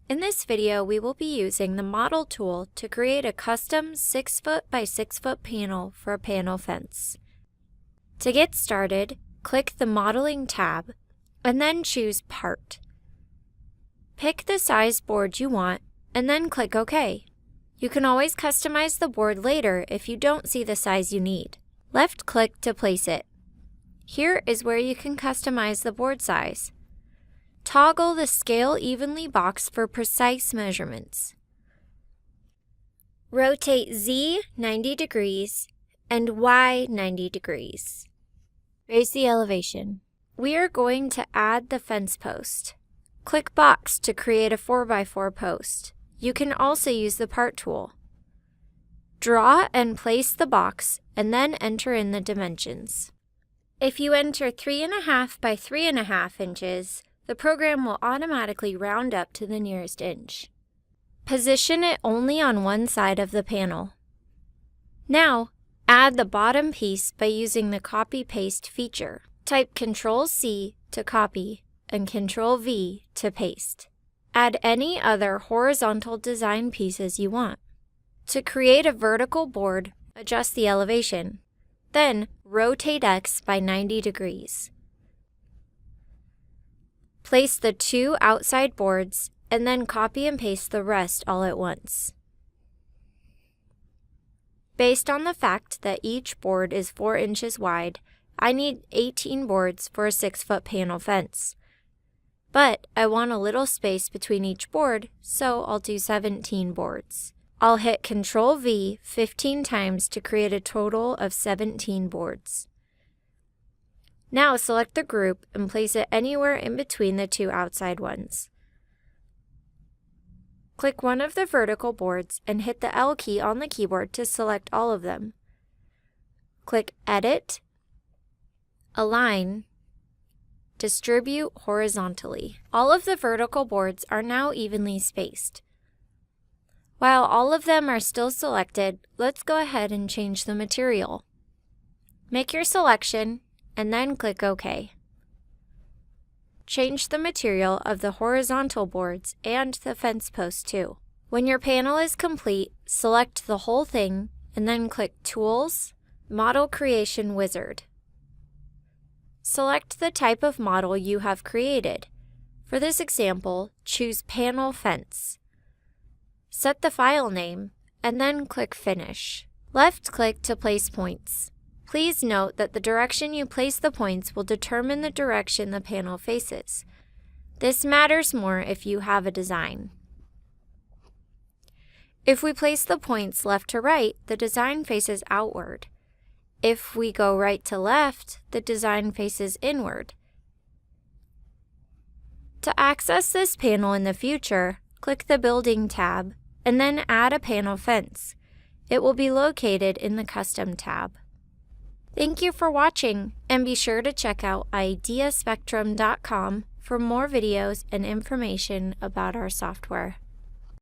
In this video, we will be using the Model tool to create a custom 6 foot by 6 foot panel for a panel fence. To get started, click the Modeling tab and then choose Part. Pick the size board you want and then click OK. You can always customize the board later if you don't see the size you need. Left-click to place it. Here is where you can customize the board size. Toggle the Scale Evenly box for precise measurements. Rotate Z 90 degrees and Y 90 degrees. Raise the elevation. We are going to add the fence post. Click Box to create a 4x4 post. You can also use the Part tool. Draw and place the box and then enter in the dimensions. If you enter 3.5 by 3.5 inches, the program will automatically round up to the nearest inch. Position it only on one side of the panel. Now, add the bottom piece by using the Copy-Paste feature. Type Ctrl-C to copy and Ctrl-V to paste. Add any other horizontal design pieces you want. To create a vertical board, adjust the elevation. Then, rotate X by 90 degrees. Place the two outside boards and then copy and paste the rest all at once. Based on the fact that each board is 4 inches wide, I need 18 boards for a 6-foot panel fence. But I want a little space between each board, so I'll do 17 boards. I'll hit Ctrl-V 15 times to create a total of 17 boards. Now select the group and place it anywhere in between the two outside ones. Click one of the vertical boards and hit the L key on the keyboard to select all of them. Click Edit, Align, Distribute horizontally. All of the vertical boards are now evenly spaced. While all of them are still selected, let's go ahead and change the material. Make your selection and then click OK. Change the material of the horizontal boards and the fence post too. When your panel is complete, select the whole thing and then click Tools, Model Creation Wizard. Select the type of model you have created. For this example, choose Panel Fence. Set the file name and then click Finish. Left-click to place points. Please note that the direction you place the points will determine the direction the panel faces. This matters more if you have a design. If we place the points left to right, the design faces outward. If we go right to left, the design faces inward. To access this panel in the future, click the Building tab and then add a panel fence. It will be located in the Custom tab. Thank you for watching, and be sure to check out ideaspectrum.com for more videos and information about our software.